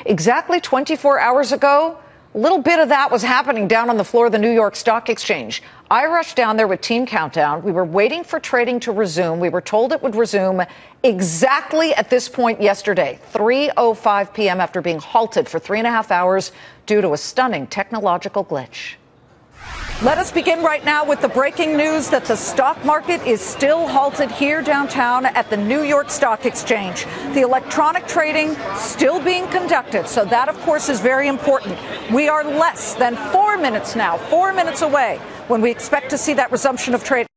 Exactly 24 hours ago, a little bit of that was happening down on the floor of the New York Stock Exchange. I rushed down there with Team Countdown. We were waiting for trading to resume. We were told it would resume exactly at this point yesterday, 3:05 p.m., after being halted for 3.5 hours due to a stunning technological glitch. Let us begin right now with the breaking news that the stock market is still halted here downtown at the New York Stock Exchange. The electronic trading still being conducted, so that, of course, is very important. We are less than 4 minutes now, 4 minutes away, when we expect to see that resumption of trading.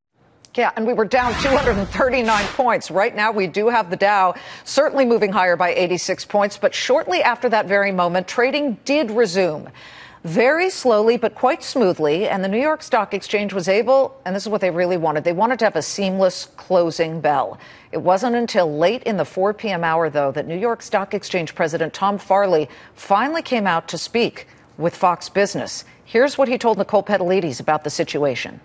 Yeah, and we were down 239 points. Right now, we do have the Dow certainly moving higher by 86 points, but shortly after that very moment, trading did resume. Very slowly, but quite smoothly, and the New York Stock Exchange was able, and this is what they really wanted, they wanted to have a seamless closing bell. It wasn't until late in the 4 p.m. hour, though, that New York Stock Exchange President Tom Farley finally came out to speak with Fox Business. Here's what he told Nicole Petalides about the situation.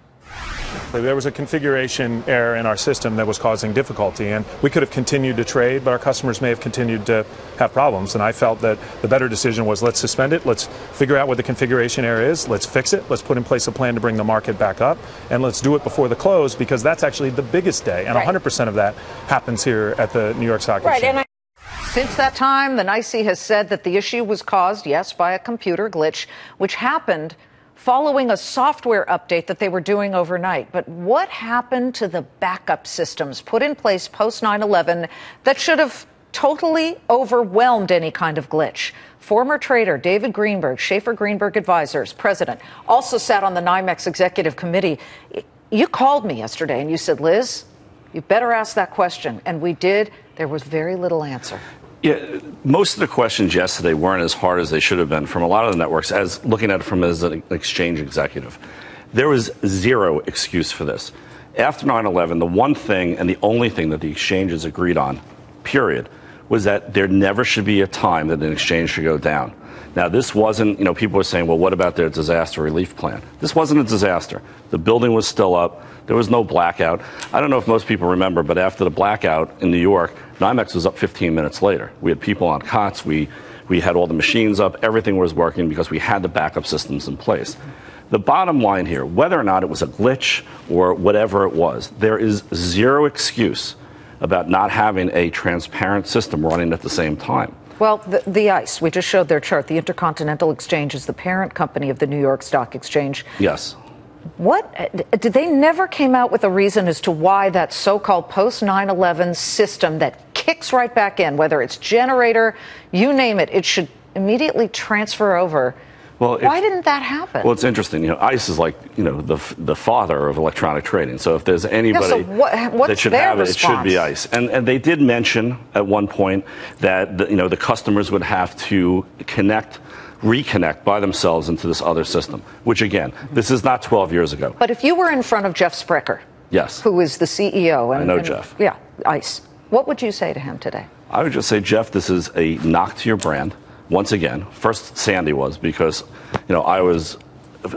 There was a configuration error in our system that was causing difficulty, and we could have continued to trade, but our customers may have continued to have problems. And I felt that the better decision was, let's suspend it, let's figure out what the configuration error is, let's fix it, let's put in place a plan to bring the market back up, and let's do it before the close, because that's actually the biggest day, and 100% of that happens here at the New York Stock Exchange. Since that time, the NYSE has said that the issue was caused, yes, by a computer glitch, which happened following a software update that they were doing overnight. But what happened to the backup systems put in place post 9/11 that should have totally overwhelmed any kind of glitch? Former trader David Greenberg, Schaeffer Greenberg Advisors, president, also sat on the NYMEX executive committee. You called me yesterday and you said, Liz, you better ask that question. And we did. There was very little answer. Yeah, most of the questions yesterday weren't as hard as they should have been from a lot of the networks, as looking at it from as an exchange executive. There was zero excuse for this. After 9/11, the one thing and the only thing that the exchanges agreed on, period, was that there never should be a time that an exchange should go down. Now, this wasn't, people were saying, well, what about their disaster relief plan? This wasn't a disaster. The building was still up. There was no blackout. I don't know if most people remember, but after the blackout in New York, NYMEX was up 15 minutes later. We had people on cots. We had all the machines up. Everything was working because we had the backup systems in place. The bottom line here, whether or not it was a glitch or whatever it was, there is zero excuse about not having a transparent system running at the same time. Well, the ICE, we just showed their chart. The Intercontinental Exchange is the parent company of the New York Stock Exchange. Yes. What did they never came out with a reason as to why that so-called post 9/11 system that kicks right back in, whether it's generator, you name it, it should immediately transfer over? Well, why didn't that happen? Well, it's interesting. ICE is like, the father of electronic trading. So if there's anybody that should have it, it should be ICE. And they did mention at one point that, the customers would have to reconnect by themselves into this other system, which, again, this is not 12 years ago. But if you were in front of Jeff Sprecher, yes, who is the CEO, I know Jeff. Yeah, ICE, what would you say to him today? I would just say, Jeff, this is a knock to your brand. Once again, first Sandy was, because, I was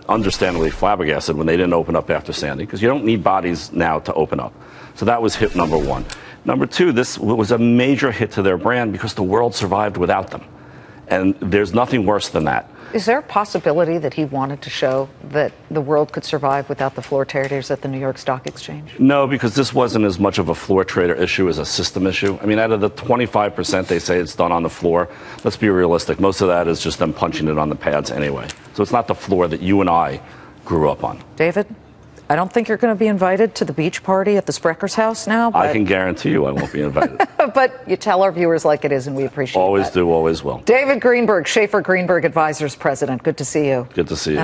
understandably flabbergasted when they didn't open up after Sandy, because you don't need bodies now to open up. So that was hit number one. Number two, this was a major hit to their brand because the world survived without them. And there's nothing worse than that. Is there a possibility that he wanted to show that the world could survive without the floor traders at the New York Stock Exchange? No, because this wasn't as much of a floor trader issue as a system issue. I mean, out of the 25% they say it's done on the floor, let's be realistic. Most of that is just them punching it on the pads anyway. So it's not the floor that you and I grew up on. David, I don't think you're going to be invited to the beach party at the Sprecher's house now. I can guarantee you I won't be invited. But you tell our viewers like it is, and we appreciate it. Always do, always will. David Greenberg, Schaeffer Greenberg Advisors president. Good to see you. Good to see you.